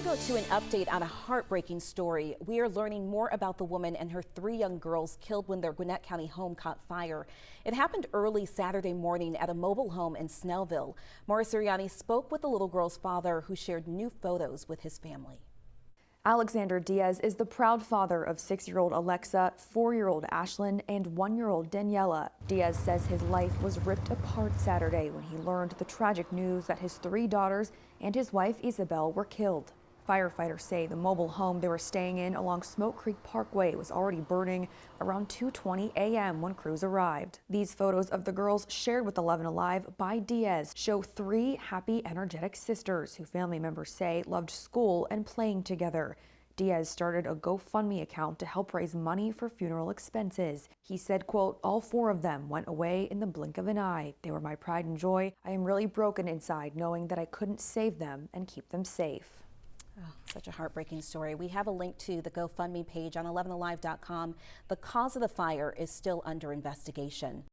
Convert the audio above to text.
go to an update on a heartbreaking story. We are learning more about the woman and her 3 young girls killed when their Gwinnett County home caught fire. It happened early Saturday morning at a mobile home in Snellville. Maura Sirianni spoke with the little girl's father, who shared new photos with his family. Alexander Diaz is the proud father of 6-year-old Alexa, 4-year-old Ashlyn, and 1-year-old Daniela. Diaz says his life was ripped apart Saturday when he learned the tragic news that his 3 daughters and his wife Isabel were killed. Firefighters say the mobile home they were staying in along Smoke Creek Parkway was already burning around 2:20 a.m. when crews arrived. These photos of the girls shared with 11 Alive by Diaz show 3 happy, energetic sisters who family members say loved school and playing together. Diaz started a GoFundMe account to help raise money for funeral expenses. He said, quote, "All 4 of them went away in the blink of an eye. They were my pride and joy. I am really broken inside knowing that I couldn't save them and keep them safe." Oh, such a heartbreaking story. We have a link to the GoFundMe page on 11alive.com. The cause of the fire is still under investigation.